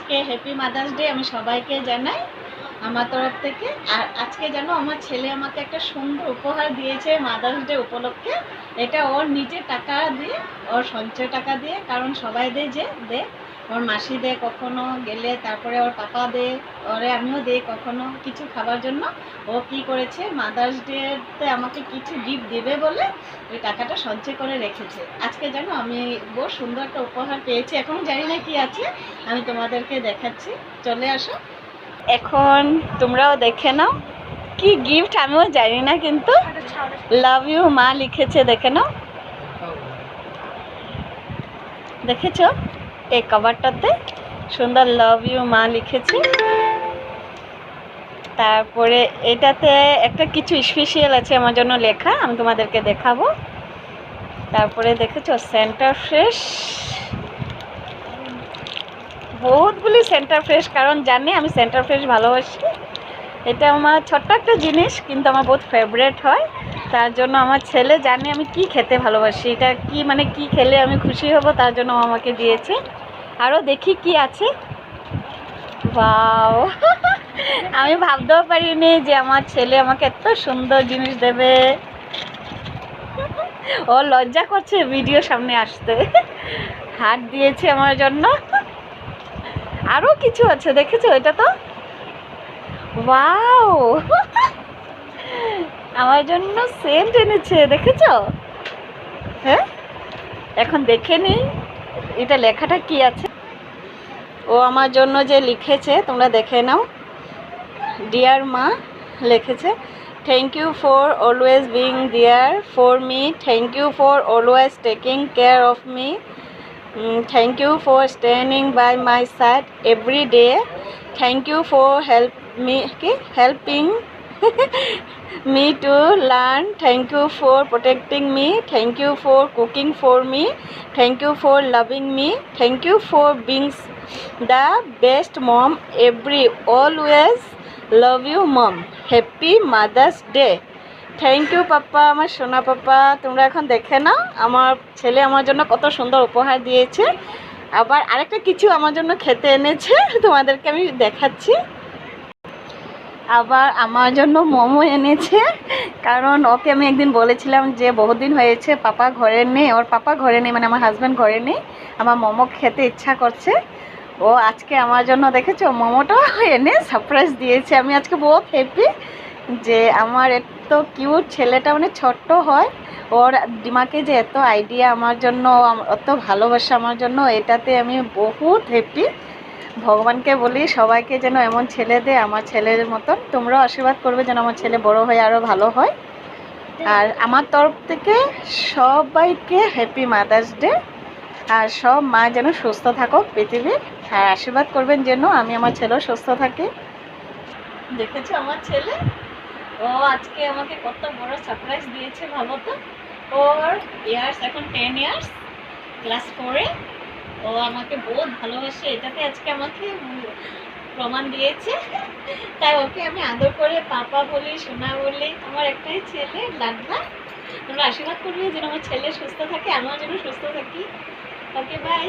আজকে happy mother's day আমি সবাইকে জানাই আমার তরফ থেকে। আর আজকে জানো আমার ছেলে আমাকে একটা সুন্দর উপহার দিয়েছে মাদার্স ডে উপলক্ষে। এটা ওর নিজের টাকা দিয়ে, ওর সঞ্চয় টাকা দিয়ে, কারণ সবাই দে ওর মাসি দেয় কখনো গেলে, তারপরে ওর পাপা দেয়, ওরে আমিও দেই কখনো কিছু খাবার জন্য। ও কি করেছে, মাদার্স ডেতে আমাকে কিছু গিফট দেবে বলে ওই টাকাটা সঞ্চয় করে রেখেছে। আজকে জানো আমি বহু সুন্দর একটা উপহার পেয়েছি, এখন জানি না কি আছে, আমি তোমাদেরকে দেখাচ্ছি, চলে আসো। এখন তোমরাও দেখে নাও কি গিফট, আমিও জানি না, কিন্তু লাভ ইউ মা লিখেছে, দেখে নাও। দেখেছো এই কভারটাতে সুন্দর লাভ ইউ মা লিখেছে। তারপরে এটাতে একটা কিছু স্পেশাল আছে আমার জন্য লেখা, আমি তোমাদেরকে দেখাবো। তারপরে দেখেছো সেন্টার ফ্রেশ, বহুতগুলি সেন্টার ফ্রেশ, কারণ জানি আমি সেন্টার ফ্রেশ ভালোবাসি। এটা আমার ছোট্ট একটা জিনিস, কিন্তু আমার বহুত ফেভারেট হয়। তার জন্য আমার ছেলে জানে আমি কি খেতে ভালোবাসি, এটা কি মানে কি খেলে আমি খুশি হব, তার জন্য আমাকে দিয়েছে। আরও দেখি কি আছে। ওয়াও আমি ভাবতেও পারিনি যে আমার ছেলে আমাকে এত সুন্দর জিনিস দেবে। ও লজ্জা করছে ভিডিও সামনে আসতে। হাত দিয়েছে আমার জন্য। আরও কিছু আছে, দেখেছো এটা তো, ওয়াও আমার জন্য সেন্ট এনেছে, দেখেছো? হ্যাঁ, এখন দেখে নিই এটা লেখাটা কি আছে। ও আমার জন্য যে লিখেছে তোমরা দেখে নাও। ডিয়ার মা লিখেছে, thank you for always being there for me, thank you for always taking care of me, thank you for standing by my side every day, thank you for helping me to learn, thank you for protecting me, thank you for cooking for me, thank you for loving me, thank you for being the best mom every, always love you mom, happy mother's day, thank you পাপ্পা, আমার সোনা পাপ্পা। তোমরা এখন দেখে নাও আমার ছেলে আমার জন্য কত সুন্দর উপহার দিয়েছে। আবার আরেকটা কিছু আমার জন্য খেতে এনেছে, তোমাদেরকে আমি দেখাচ্ছি। আবার আমার জন্য মোমো এনেছে, কারণ ওকে আমি একদিন বলেছিলাম যে বহুদিন হয়েছে পাপা ঘরে নেই, ওর পাপা ঘরে নেই, মানে আমার হাজব্যান্ড ঘরে নেই, আমার মোমো খেতে ইচ্ছা করছে। ও আজকে আমার জন্য দেখেছো মোমোটা এনে সারপ্রাইজ দিয়েছে। আমি আজকে বহুত হ্যাপি যে আমার এত কিউট ছেলেটা, মানে ছোট্ট হয়, ওর দিমাকে যে এত আইডিয়া আমার জন্য, এত ভালোবাসা আমার জন্য, এটাতে আমি বহুত হ্যাপি। ভগবানকে বলি সবাইকে যেন এমন ছেলে দেয় আমার ছেলের মতন। তোমরাও আশীর্বাদ করবে যেন আমার ছেলে বড় হয়ে আরও ভালো হয়। আর আমার তরফ থেকে সবাইকে হ্যাপি মাদার্স ডে। আর সব মা যেন সুস্থ থাকুক পৃথিবীর, আর আশীর্বাদ করবেন যেন আমি আমার ছেলেও সুস্থ থাকি। দেখেছো আমার ছেলে, ও আজকে আমাকে কত বড় সারপ্রাইজ দিয়েছে ভাবো তো। ওর ইয়ার্স এখন 10 ইয়ার্স, ক্লাস 4-এ। ও আমাকে বহুত ভালোবাসে, এটাতে আজকে আমাকে প্রমাণ দিয়েছে। তাই ওকে আমি আদর করে পাপা বলি, সোনা বলি। আমার একটাই ছেলে লাড্ডা। তোমরা আশীর্বাদ করবে যেন আমার ছেলে সুস্থ থাকে, আমিও যেন সুস্থ থাকি। Okay bye.